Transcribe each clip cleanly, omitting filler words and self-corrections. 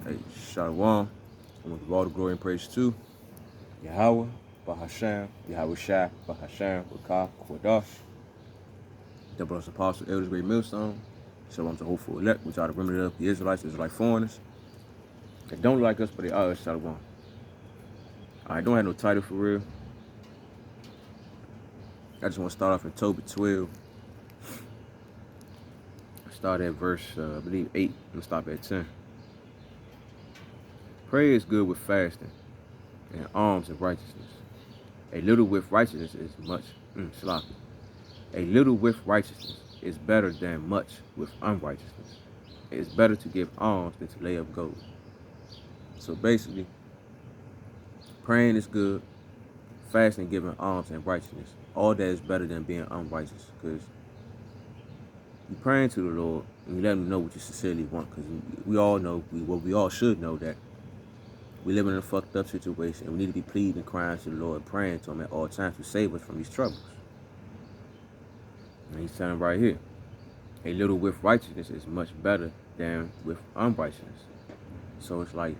Hey, Shalom. I want to give all the glory and praise to Yahweh, Bahasham, Yahweh Shai, Bahasham, Wakah, Kwadash, double us apostle, elders, great millstone. Shalom to hopeful elect, which are the remnant of the Israelites, Israelite foreigners. They don't like us, but they are us, Shalom. I don't have no title for real. I just want to start off in Tobit 12. Start at verse, I believe, 8, and stop at 10. Prayer is good with fasting, and alms and righteousness. A little with righteousness is much, sloppy. A little with righteousness is better than much with unrighteousness. It is better to give alms than to lay up gold. So basically, praying is good, fasting, giving alms, and righteousness. All that is better than being unrighteous, because you praying to the Lord and you let Him know what you sincerely want. Because we all know, we all should know that we live in a fucked up situation, and we need to be pleading and crying to the Lord and praying to Him at all times to save us from these troubles. And He's telling right here, a little with righteousness is much better than with unrighteousness. So it's like,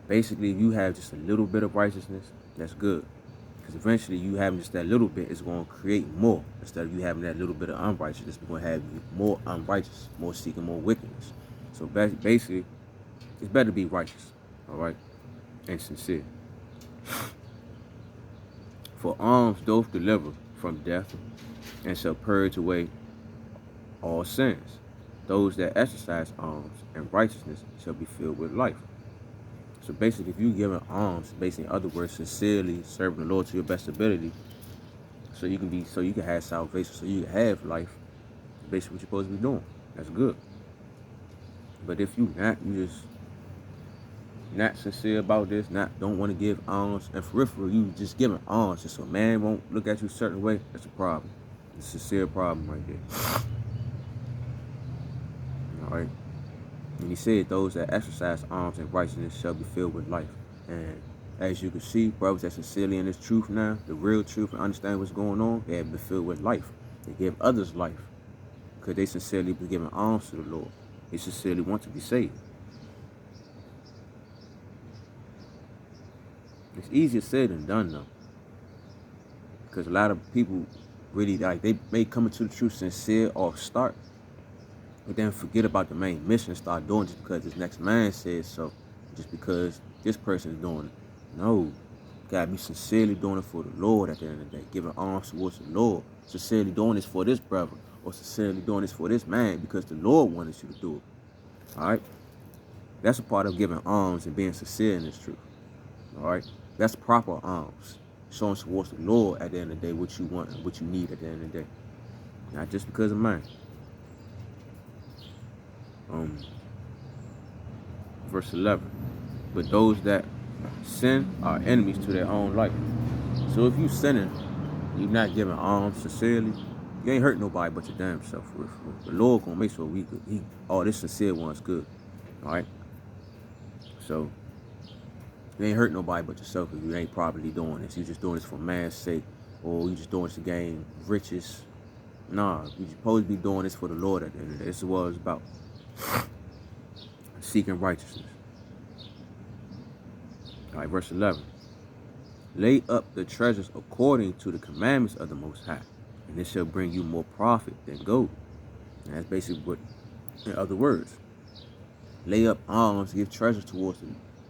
basically, if you have just a little bit of righteousness, that's good. Because eventually, you having just that little bit is going to create more. Instead of you having that little bit of unrighteousness, we're going to have you more unrighteous, more seeking, more wickedness. So basically, it's better to be righteous, all right, and sincere. For alms doth deliver from death, and shall purge away all sins. Those that exercise alms and righteousness shall be filled with life. So basically, if you're giving alms, basically, in other words, sincerely serving the Lord to your best ability, so you can have salvation, so you can have life, basically what you're supposed to be doing. That's good. But if you just not sincere about this, don't want to give alms, and for real, you just giving alms just so man won't look at you a certain way, that's a problem. It's a sincere problem right there. All right. And he said, those that exercise alms and righteousness shall be filled with life. And as you can see, brothers that sincerely in this truth now, the real truth, and understand what's going on, they have been filled with life. They give others life because they sincerely be giving alms to the Lord. They sincerely want to be saved. It's easier said than done, though. Because a lot of people really, like, they may come into the truth sincere off start, but then forget about the main mission, start doing just because this next man says so, just because this person is doing it. No, you gotta be sincerely doing it for the Lord at the end of the day, giving alms towards the Lord, sincerely doing this for this brother, or sincerely doing this for this man because the Lord wanted you to do it. All right? That's a part of giving alms and being sincere in this truth. All right? That's proper alms, showing towards the Lord at the end of the day what you want and what you need at the end of the day, not just because of mine. Verse 11, but those that sin are enemies to their own life. So if you sinning, you're not giving alms sincerely, you ain't hurt nobody but your damn self. The Lord gonna make sure all this sincere one's good. All right. So you ain't hurt nobody but yourself if you ain't properly doing this. You just doing this for man's sake, or you just doing this to gain riches. Nah, you supposed to be doing this for the Lord at the end of the day. This is what it's about. Seeking righteousness. All right, verse 11. Lay up the treasures according to the commandments of the Most High, and it shall bring you more profit than gold. And that's basically what, in other words, lay up alms, give treasures towards the,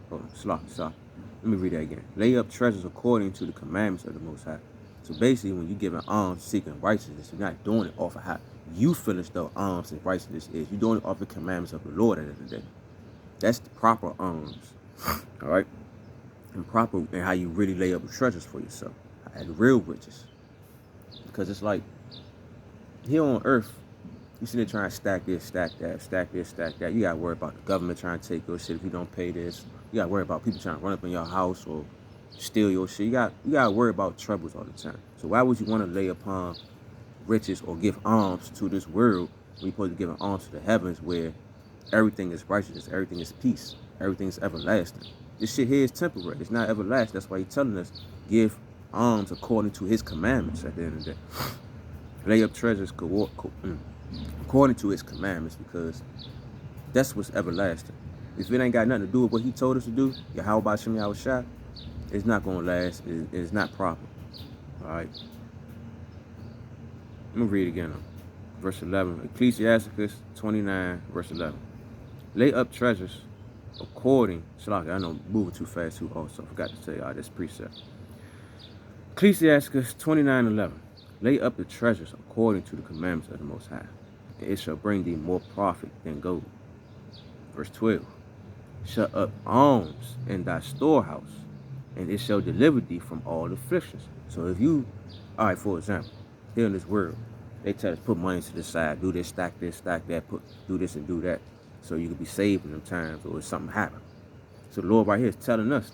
Let me read that again. Lay up treasures according to the commandments of the Most High. So basically, when you're giving alms, seeking righteousness, you're not doing it off of how you feel as though alms and righteousness is. You're doing it off the commandments of the Lord at the end of the day. That's the proper alms. All right? And proper and how you really lay up treasures for yourself. And real riches. Because it's like, here on earth, you sit there trying to stack this, stack that, stack this, stack that. You got to worry about the government trying to take your shit if you don't pay this. You got to worry about people trying to run up in your house or steal your shit. You got to worry about troubles all the time. So why would you want to lay upon riches or give alms to this world when you're supposed to give alms to the heavens where everything is righteousness, everything is peace, everything is everlasting? This shit here is temporary. It's not everlasting. That's why he's telling us, give alms according to his commandments at the end of the day. Lay up treasures according to his commandments, because That's what's everlasting. If it ain't got nothing to do with what he told us to do, Yahweh Shem Yahweh Shai, it's not going to last. It's not proper. All right. Let me read again. Verse 11. Ecclesiasticus 29, verse 11. Lay up treasures according. I know, moving too fast too. Also, forgot to tell y'all this precept. Ecclesiasticus 29:11. Lay up the treasures according to the commandments of the Most High, and it shall bring thee more profit than gold. Verse 12. Shut up alms in thy storehouse, and it shall deliver thee from all afflictions. So if you, all right, for example, here in this world, they tell us put money to the side, do this, stack that, do this and do that, so you can be saved in them times or if something happen. So the Lord right here is telling us,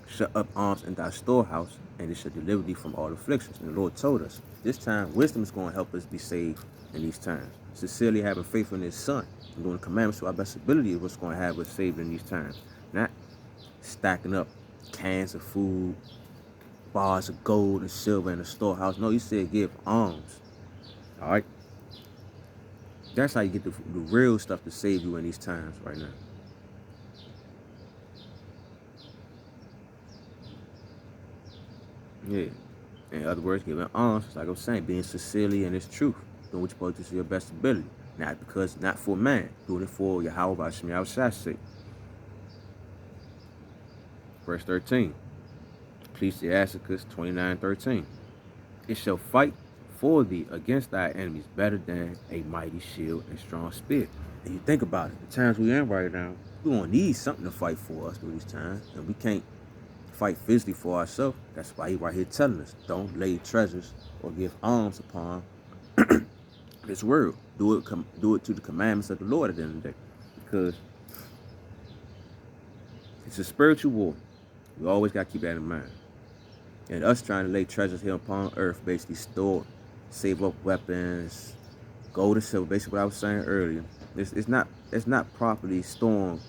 shut up alms in thy storehouse, and it shall deliver thee from all afflictions. And the Lord told us, this time wisdom is going to help us be saved in these times. Sincerely having faith in his son and doing the commandments to our best ability is what's going to have us saved in these times. Not stacking up cans of food, bars of gold and silver in the storehouse. No, he said give alms. All right? That's how you get the real stuff to save you in these times right now. Yeah. In other words, giving alms, like I was saying, being sincerely in its truth. Doing what you're supposed to do to your best ability. Not for man. Doing it for Yahweh Shem Yahweh Shai's sake. Verse 13. Ecclesiasticus 29:13. It shall fight for thee against thy enemies better than a mighty shield and strong spear. And you think about it, the times we in right now, we're going to need something to fight for us through these times. And we can't fight physically for ourselves. That's why he right here telling us, don't lay treasures or give alms upon this world. Do it to the commandments of the Lord at the end of the day. Because it's a spiritual war. We always got to keep that in mind. And us trying to lay treasures here upon earth, basically store, save up weapons, gold and silver, basically what I was saying earlier. It's not properly stored.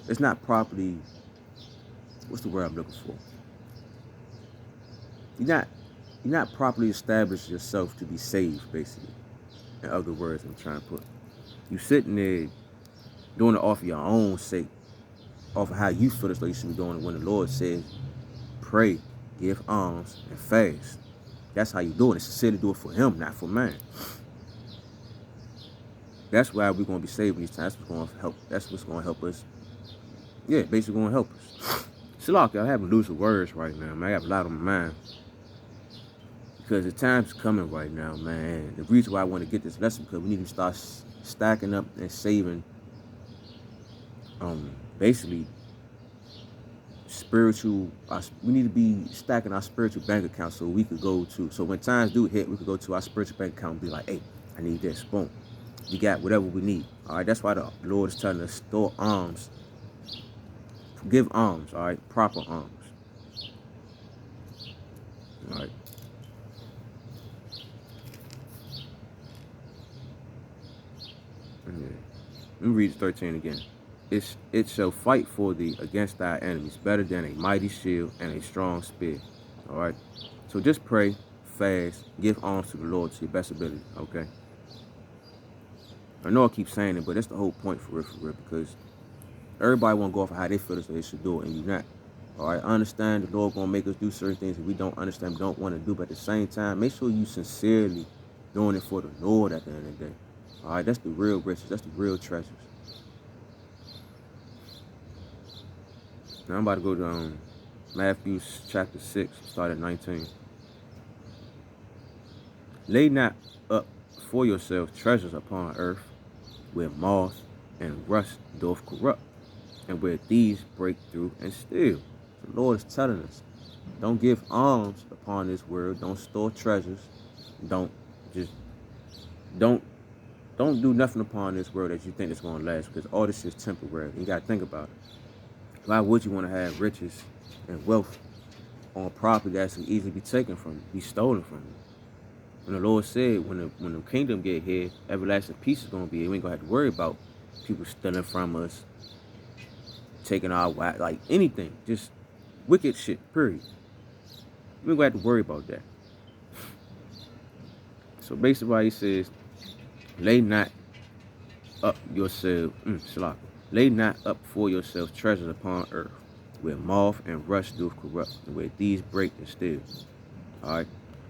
It's not properly, what's the word I'm looking for? You're not properly established yourself to be saved, basically. In other words, I'm trying to put. You sitting there doing it off of your own sake, off of how you feel as though you should be doing it when the Lord says, pray, give alms, and fast. That's how you do it. It's sincerely do it for him, not for man. That's why we're going to be saved in these times. That's what's going to help us. Yeah, basically going to help us. Shalak, I'm having loose words right now, man. I got a lot on my mind. Because the time's coming right now, man. The reason why I want to get this lesson, because we need to start stacking up and saving, basically, spiritual. We need to be stacking our spiritual bank account so we could go to. So when times do hit, we could go to our spiritual bank account and be like, hey, I need this. Boom. We got whatever we need. All right. That's why the Lord is telling us store alms. Give alms. All right. Proper alms. All right. Yeah. Let me read 13 again. It shall fight for thee against thy enemies better than a mighty shield and a strong spear. All right. So just pray, fast, give alms to the Lord to your best ability. Okay. I know I keep saying it, but that's the whole point for real, because everybody want to go off of how they feel as they should do it, and you're not. All right. I understand the Lord gonna make us do certain things that we don't understand, don't want to do, but at the same time, make sure you sincerely doing it for the Lord at the end of the day. All right, that's the real riches. That's the real treasures. Now I'm about to go to Matthew chapter 6, start at 19. Lay not up for yourselves treasures upon earth, where moth and rust doth corrupt, and where thieves break through and steal. The Lord is telling us, don't give alms upon this world. Don't store treasures. Don't do nothing upon this world that you think is going to last, because all this is temporary. You got to think about it. Why would you want to have riches and wealth on property that can easily be taken from you, be stolen from you? When the Lord said, when the kingdom get here, everlasting peace is going to be here. We ain't going to have to worry about people stealing from us, taking our wife, like anything. Just wicked shit, period. We ain't going to have to worry about that. So basically why he says, lay not up yourselves, lay not up for yourselves treasures upon earth, where moth and rust doth corrupt, and where thieves break and steal. All right,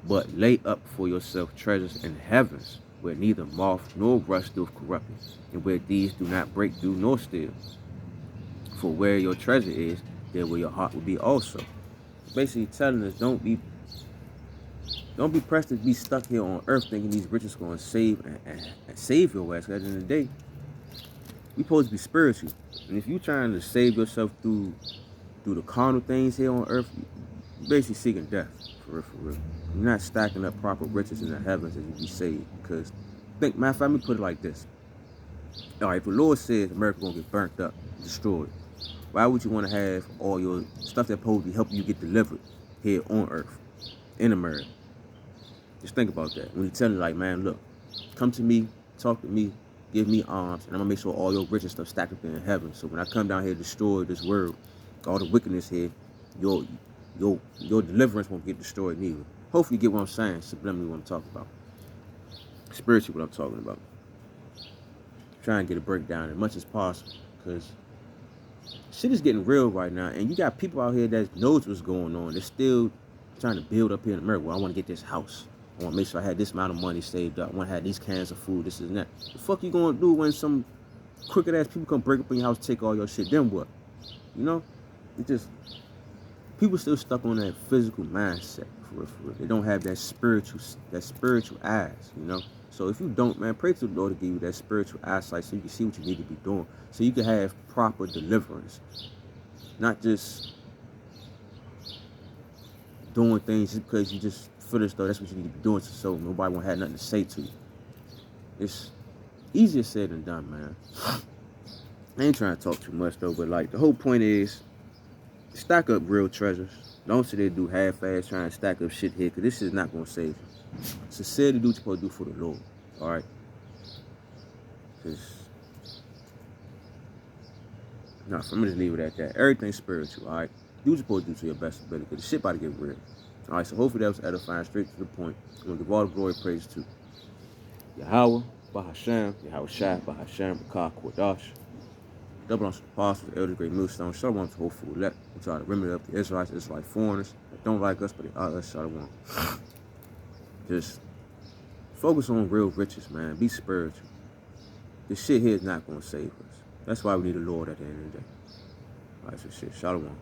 but lay up for yourself treasures in heavens, where neither moth nor rust doth corrupt, and where thieves do not break through nor steal. For where your treasure is, there will your heart will be also. Basically telling us don't be pressed to be stuck here on earth thinking these riches are going to save and save your ass. At the end of the day, we supposed to be spiritual. And if you're trying to save yourself through the carnal things here on earth, you're basically seeking death. For real, for real. You're not stacking up proper riches in the heavens as you be saved. Because, matter of fact, let me put it like this. All right, if the Lord says America's going to get burnt up, destroyed, why would you want to have all your stuff that's supposed to be helping you get delivered here on earth, in America? Just think about that. When you tell me, like, man, look, come to me, talk to me, give me alms, and I'm going to make sure all your rich stuff stacked up in heaven. So when I come down here to destroy this world, all the wickedness here, your deliverance won't get destroyed neither. Hopefully you get what I'm saying, subliminally what I'm talking about. Spiritually what I'm talking about. Try and get a breakdown as much as possible, because shit is getting real right now, and you got people out here that knows what's going on. They're still trying to build up here in America. Well, I want to get this house. I want to make sure I had this amount of money saved up. I want to have these cans of food, this and that. The fuck you going to do when some crooked ass people come break up in your house, take all your shit? Then what? You know? It just, people still stuck on that physical mindset. For real. They don't have that spiritual eyes, you know? So if you don't, man, pray to the Lord to give you that spiritual eyesight so you can see what you need to be doing. So you can have proper deliverance. Not just doing things just because you just feel as though that's what you need to be doing, so nobody won't have nothing to say to you. It's easier said than done, man. I ain't trying to talk too much though, but like the whole point is stack up real treasures. Don't sit there and do half-ass trying to stack up shit here, because this is not going to save you. Sincerely do what you're supposed to do for the Lord. Alright? Because, no, I'm going to just leave it at that. Everything's spiritual, alright? Do what you're supposed to do to your best ability, because the shit about to get real. Alright, so hopefully that was edifying, straight to the point. I'm going to give all the glory and praise to Yahweh, Bahashem, Yahweh Shai, Bahashem, Bakar, Kodash. Double on the apostles, elders, great millstone. Shalom to hopeful elect. We try to remedy up the Israelites, Israelite foreigners that don't like us, but they are us. Shalom. Just focus on real riches, man. Be spiritual. This shit here is not going to save us. That's why we need the Lord at the end of the day. All right, so shit. Shalom.